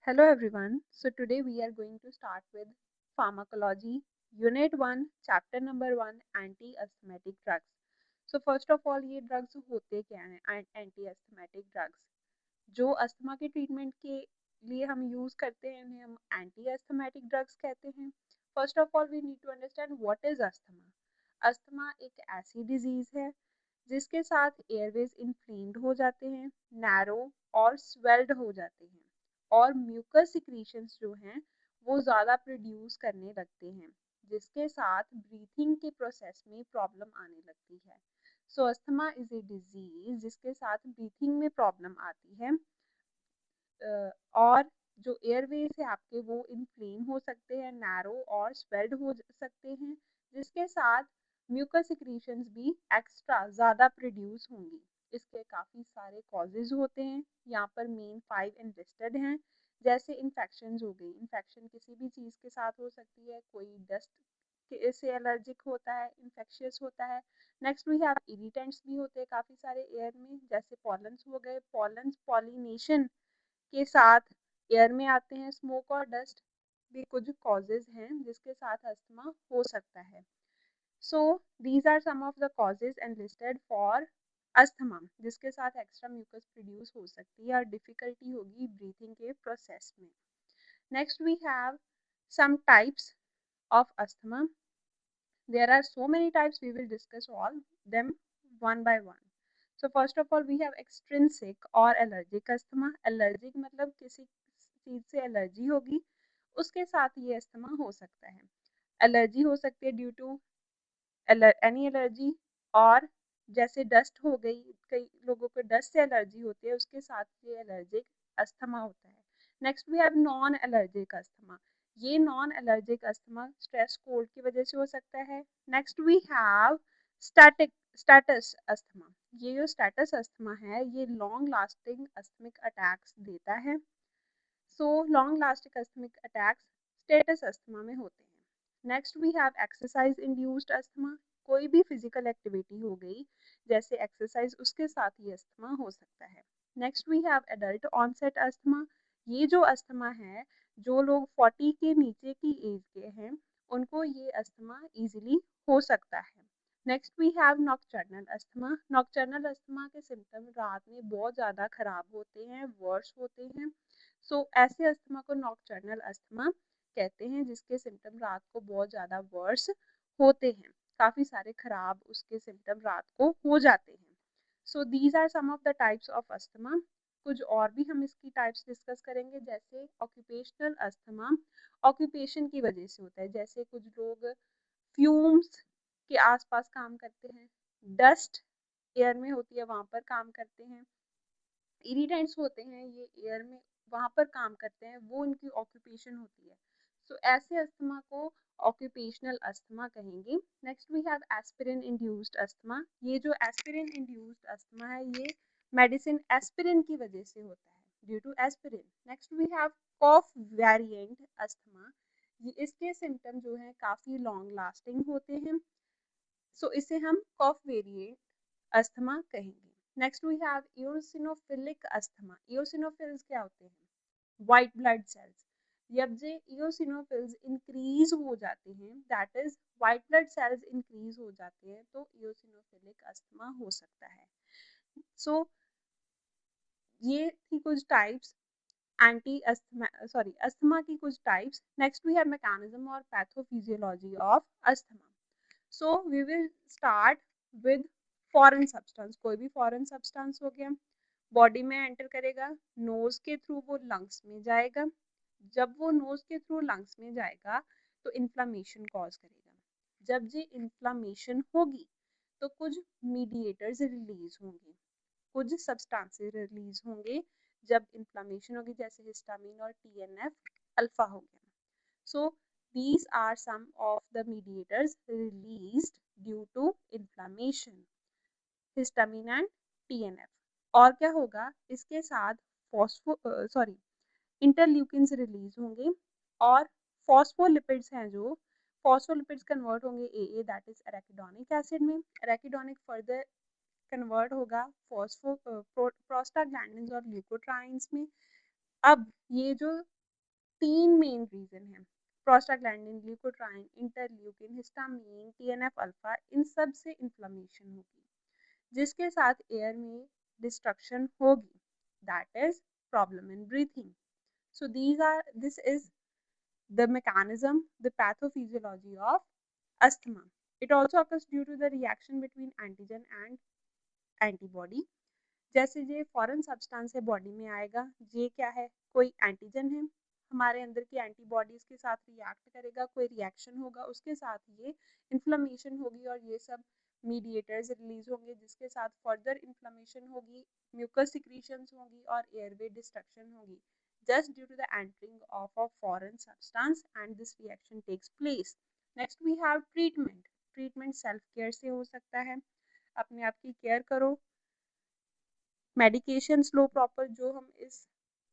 Hello everyone. So today we are going to start with pharmacology, unit 1, chapter number 1, anti-asthmatic drugs. So first of all ये drugs होते क्या हैं? Anti-asthmatic drugs जो asthma के treatment के लिए हम यूज करते हैं उन्हें हम एंटी ड्रग्स कहते हैं. First of all we need to understand what is asthma. Asthma एक ऐसी डिजीज है जिसके साथ एयरवेज इन्फ्लेम्ड हो जाते हैं, नैरो और स्वेल्ड हो जाते हैं और म्यूकस सिक्रीशंस जो हैं वो ज़्यादा प्रोड्यूस करने लगते हैं जिसके साथ ब्रीथिंग के प्रोसेस में प्रॉब्लम आने लगती है. सो अस्थमा इज ए डिजीज जिसके साथ ब्रीथिंग में प्रॉब्लम आती है और जो एयरवेज है आपके वो इन्फ्लेम हो सकते हैं, नैरो और स्वेल्ड हो सकते हैं जिसके साथ म्यूकस सिक्रीशंस भी एक्स्ट्रा ज़्यादा प्रोड्यूस होंगी. इसके काफ़ी सारे कॉजेज होते हैं. यहाँ पर मेन 5 लिस्टेड हैं. जैसे इन्फेक्शन हो गई, इन्फेक्शन किसी भी चीज़ के साथ हो सकती है. कोई डस्ट से एलर्जिक होता है, इन्फेक्शियस होता है. नेक्स्ट वी हैव इरिटेंट्स भी होते हैं काफ़ी सारे एयर में, जैसे पॉलन्स हो गए. पॉलन्स पॉलिनेशन के साथ एयर में आते हैं. स्मोक और डस्ट भी कुछ कॉजेज हैं जिसके साथ अस्थमा हो सकता है. So these are some of the causes and listed for asthma जिसके साथ एक्स्ट्रा म्यूकस प्रोड्यूस हो सकती है और डिफिकल्टी होगी ब्रीथिंग के प्रोसेस में. Next we have some types of asthma. There are so many types, we will discuss all them one by one. So first of all we have extrinsic or allergic asthma. Allergic मतलब किसी चीज से allergy होगी उसके साथ ये asthma हो सकता है. एलर्जी हो सकती है ड्यू टू एनी एलर्जी, और जैसे डस्ट हो गई, कई लोगों को डस्ट से एलर्जी होती है उसके साथ ये एलर्जिक अस्थमा होता है. Next we have non allergic asthma. ये non allergic asthma stress cold की वजह से हो सकता है. Next we have status asthma. ये जो स्टेटस अस्थमा है ये लॉन्ग लास्टिंग अस्थमिक अटैक्स देता है. So long lasting asthmatic attacks status asthma में होते हैं. Next we have exercise induced asthma. कोई भी फिजिकल एक्टिविटी हो गई जैसे एक्सरसाइज, उसके साथ ये अस्थमा हो सकता है. Next we have adult onset asthma. ये जो अस्थमा है, जो लोग 40 के नीचे की एज के हैं उनको ये अस्थमा इजीली हो सकता है. Next we have nocturnal asthma. Nocturnal asthma के सिम्टम रात में बहुत ज़्यादा खराब होते हैं, वर्स होते हैं. ऐसे अस्थमा को नॉकटर्नल अस्थमा कहते हैं जिसके सिम्टम रात को बहुत ज़्यादा वर्स होते हैं. काफ़ी सारे खराब उसके सिम्टम रात को हो जाते हैं. So these are some of the types of asthma. कुछ और भी हम इसकी टाइप्स डिस्कस करेंगे, जैसे ऑक्यूपेशनल अस्थमा ऑक्यूपेशन की वजह से होता है. जैसे कुछ लोग फ्यूम्स के आसपास काम करते हैं, डस्ट एयर में होती है वहाँ पर काम करते हैं, इरिटेंट्स होते हैं ये एयर में वहाँ पर काम करते हैं, वो उनकी ऑक्यूपेशन होती है. ऐसे अस्थमा को ऑक्यूपेशनल अस्थमा कहेंगे. Next we have aspirin induced asthma. ये जो एस्पिरिन इंड्यूस्ड अस्थमा है ये मेडिसिन एस्पिरिन की वजह से होता है, due to aspirin. Next we have cough variant asthma. ये इसके सिम्टम जो है काफ़ी लॉन्ग लास्टिंग होते हैं. इसे हम कॉफ वेरिएंट अस्थमा कहेंगे. Next we have eosinophilic asthma. Eosinophils क्या होते हैं? White blood cells. जब ये इओसिनोफिल्स इंक्रीज हो जाते हैं, that is white blood cells increase हो जाते हैं, तो इओसिनोफिलिक अस्थमा हो सकता है. सो ये थी कुछ टाइप्स एंटी अस्थमा अस्थमा की कुछ types. Next we have mechanism और pathophysiology of asthma. So we will start with foreign substance. कोई भी फॉरेन सब्सटेंस हो गया, बॉडी में एंटर करेगा, नोज के थ्रू वो लंग्स में जाएगा. जब वो नोज के थ्रू लंग्स में जाएगा तो इन्फ्लामेशन कॉज करेगा. जब ये इन्फ्लामेशन होगी तो कुछ मीडिएटर्स रिलीज होंगे, कुछ सब्सटेंसेस रिलीज होंगे जब इन्फ्लामेशन होगी, जैसे हिस्टामिन और टीएनएफ अल्फा हो गया. सो these are some of the mediators released due to inflammation, histamine and TNF. और क्या होगा इसके साथ इंटरल्यूकिन्स रिलीज होंगे और फॉस्फोलिपिड्स हैं जो फॉस्फोलिपिड्स कन्वर्ट होंगे uh that is arachidonic acid में. एराकिडोनिक फर्दर कन्वर्ट होगा प्रोस्टाग्लैंडिन्स और ल्यूकोट्राइन्स में. अब ये जो तीन मेन रीजन है, prostaglandin, leukotriene, interleukin, histamine, TNF alpha, इन सब से इन्फ्लेमेशन होगी जिसके साथ एयर में डिस्ट्रक्शन होगी, that is problem in breathing. So this is the mechanism, the pathophysiology of asthma. It also occurs due to the reaction between antigen and antibody. जैसे ये फॉरेन सब्सटेंस है बॉडी में आएगा, ये क्या है, कोई एंटीजन है, हमारे अंदर की एंटीबॉडीज के साथ रिएक्ट करेगा, कोई रिएक्शन होगा, उसके साथ ये इन्फ्लेमेशन होगी और ये सब मीडिएटर्स रिलीज होंगे जिसके साथ फर्दर इन्फ्लेमेशन होगी, म्यूकस सिक्रीशंस होंगी और एयरवे डिस्ट्रक्शन होगी just due to the entering of a foreign substance and this reaction takes place. Next we have treatment. Treatment self care से हो सकता है, अपने आप की केयर करो, मेडिकेशंस लो प्रॉपर, जो हम इस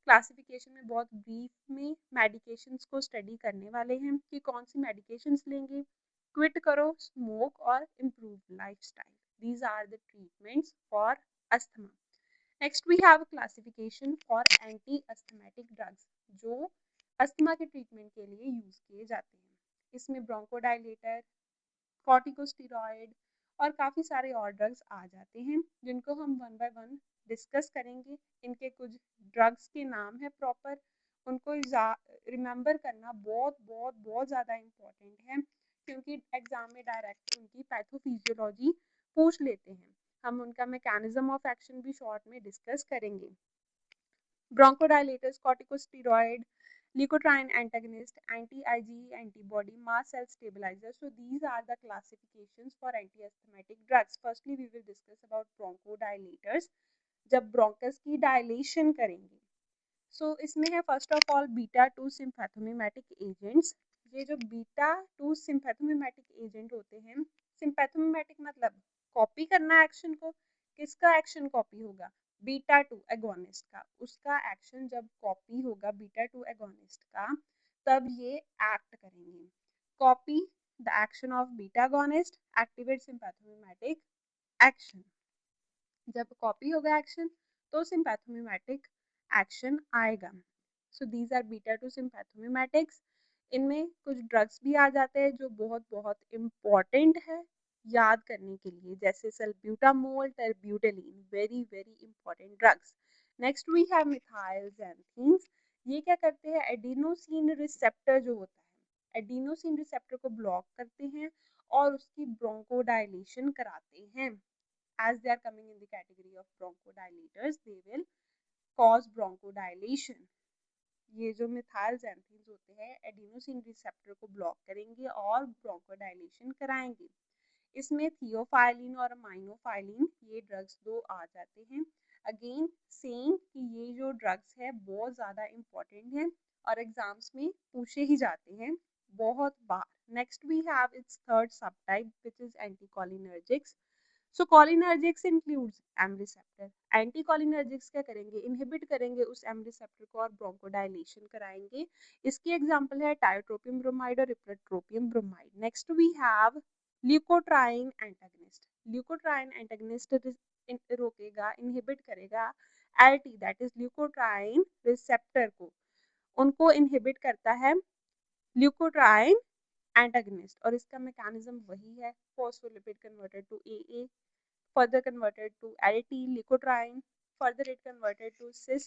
क्लासिफिकेशन में बहुत ब्रीफ में मेडिकेशंस को स्टडी करने वाले हैं कि कौन सी मेडिकेशंस लेंगे, क्विट करो स्मोक और improve lifestyle. These are the treatments for asthma. Next we have classification for anti asthmatic drugs जो अस्थमा के ट्रीटमेंट के लिए यूज किए जाते हैं. इसमें ब्रोंकोडाइलेटर, कॉर्टिकोस्टेरॉइड और काफ़ी सारे और ड्रग्स आ जाते हैं जिनको हम वन बाय वन डिस्कस करेंगे. इनके कुछ ड्रग्स के नाम है प्रॉपर, उनको रिमेंबर करना बहुत बहुत बहुत ज़्यादा इम्पोर्टेंट है क्योंकि एग्जाम में डायरेक्ट उनकी पैथोफिजियोलॉजी पूछ लेते हैं. हम उनका मैकेनिज्म ऑफ एक्शन भी शॉर्ट में डिस्कस करेंगे. Bronchodilators, corticosteroid, leukotriene antagonist, anti-IgE antibody, mast cell stabilizer. So these are the classifications for anti-asthmatic drugs. Firstly, we will discuss about bronchodilators. जब bronchus की dilation करेंगे, so इसमें है first of all beta 2 sympathomimetic agents. ये जो beta 2 sympathomimetic agent होते हैं, sympathomimetic मतलब कॉपी करना एक्शन को, किसका एक्शन कॉपी होगा, बीटा 2 एगोनिस्ट का. उसका एक्शन जब कॉपी होगा बीटा 2 एगोनिस्ट का तब ये एक्ट करेंगे. Copy the action of beta agonist, activate sympathomimetic action. जब कॉपी होगा एक्शन तो सिंपैथोमिमेटिक एक्शन आएगा. So these are beta 2 sympathomimetics. इनमें कुछ ड्रग्स भी आ जाते हैं जो बहुत बहुत इम्पॉर्टेंट है याद करने के लिए, जैसे salbutamol, terbutaline, very very important drugs. Next we have methylxanthines. ये क्या करते हैं, एडिनोसिन रिसेप्टर जो होता है, एडिनोसिन रिसेप्टर को ब्लॉक करते हैं और उसकी ब्रोंकोडाइलेशन कराते हैं. as they are coming in the category of bronchodilators, they will cause bronchodilation. ये जो मिथाइलजैंथीन्स होते हैं एडिनोसिन रिसेप्टर को ब्लॉक करेंगे और ब्रोंकोडाइलेशन कराएंगे. इसमें थियोफाइलिन और माइनोफाइलिन ये ड्रग्स दो आ जाते हैं. अगेन सेम कि ये जो ड्रग्स है बहुत ज़्यादा इम्पोर्टेंट है और एग्जाम्स में पूछे ही जाते हैं बहुत बार. Next we have its third sub type which is anticholinergics. So cholinergics includes M receptor. Anticholinergics क्या करेंगे, इनहिबिट करेंगे उस एम रिसेप्टर को और ब्रोंकोडाइलेशन कराएंगे. इसकी एग्जांपल है टायोट्रोपियम ब्रोमाइड और ipratropium bromide. Next we have leukotriene antagonist. Leukotriene antagonist रोकेगा, इनहिबिट करेगा LT that is leukotriene receptor को, उनको इनहिबिट करता है ल्यूकोट्राइन एंटागनिस्ट और इसका मैकेनिज्म वही है, phospholipid converted to AA, further converted to LT leukotriene, further it converted to cis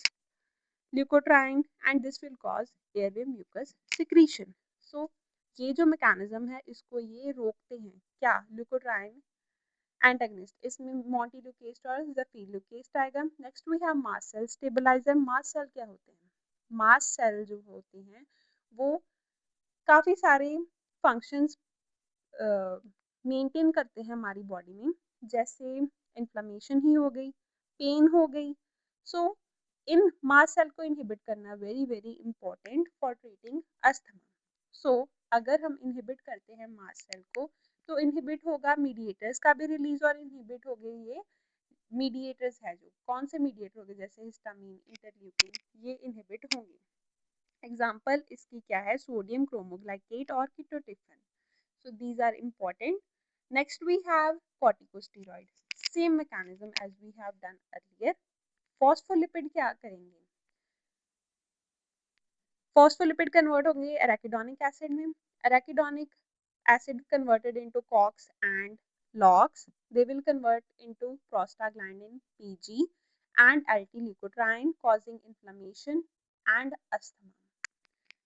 leukotriene and this will cause airway mucus secretion. So ये जो मैकेनिज्म है इसको ये रोकते हैं क्या, ल्यूकोट्राइन एंटागनिस्ट. इसमें मोंटेल्यूकेस्ट और ज़ेफिल्यूकेस्ट आएगा. Next we have mast cell stabiliser. Mast cell क्या होते हैं, मास्ट सेल जो होते हैं वो काफ़ी सारे फंक्शंस मेंटेन करते हैं हमारी बॉडी में, जैसे इन्फ्लेमेशन ही हो गई, पेन हो गई. सो इन मास्ट सेल को इनहिबिट करना very very important for treating asthma. So अगर हम इनहिबिट करते हैं मास्ट सेल को तो इनहिबिट होगा मीडिएटर्स का भी रिलीज और इनहिबिट हो गए ये मीडिएटर्स है जो कौन से मीडिएटर हो गए जैसे हिस्टामिन, इंटरल्यूकिन, ये इनहिबिट होंगे. एग्जाम्पल इसकी क्या है, सोडियम क्रोमोग्लाइकेट और कीटोटिफिन. So these are important. Next we have corticosteroid. Same mechanism as we have done earlier. Phospholipid क्या करेंगे, फॉस्फोलिपिड कन्वर्ट होंगे एराकिडोनिक एसिड में. Arachidonic acid converted into COX and LOX. They will convert into prostaglandin PG and alpha-leukotriene, causing inflammation and asthma.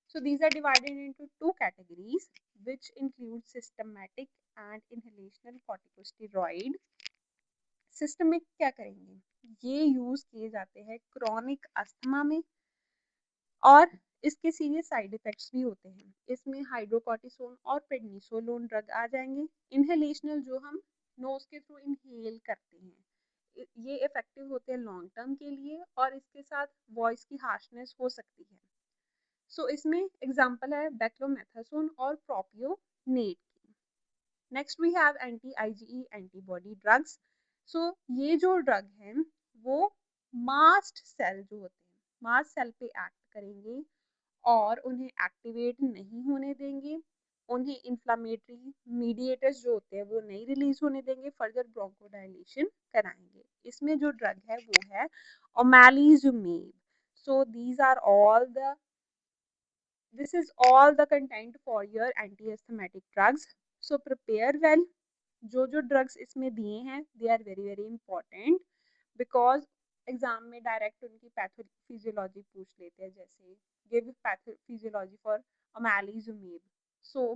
So these are divided into two categories, which include systematic and inhalational corticosteroid. Systemic क्या करेंगे? ये use किए जाते हैं chronic asthma में और इसके serious side effects भी होते हैं. इसमें हाइड्रोकॉर्टिसोन और प्रेडनिसोलोन ड्रग आ जाएंगे. इनहेलेशनल जो हम नोज के थ्रू इनहेल करते हैं, ये इफेक्टिव होते हैं लॉन्ग टर्म के लिए और इसके साथ वॉइस की हार्शनेस हो सकती है. सो इसमें एग्जांपल है बेक्लोमेथासोन और प्रोपियोनेट की. Next we have anti IgE antibody drugs. So ये जो ड्रग हैं वो मास्ट सेल जो होते हैं, मास्ट सेल पे एक्ट करेंगे और उन्हें एक्टिवेट नहीं होने देंगे. उन्हें इन्फ्लामेटरी मीडिएटर्स जो होते हैं वो नहीं रिलीज होने देंगे, फर्दर ब्रोंकोडाइलेशन कराएंगे. इसमें जो ड्रग है वो है omalizumab. So these are all the this is all the content for your anti-asthmatic drugs. So prepare well. जो drugs इसमें दिए हैं they are very very important because exam में डायरेक्ट उनकी पैथोफिजियोलॉजी पूछ लेते हैं, जैसे गिव पैथोफिजियोलॉजी फॉर ओमैलीजुमेब. सो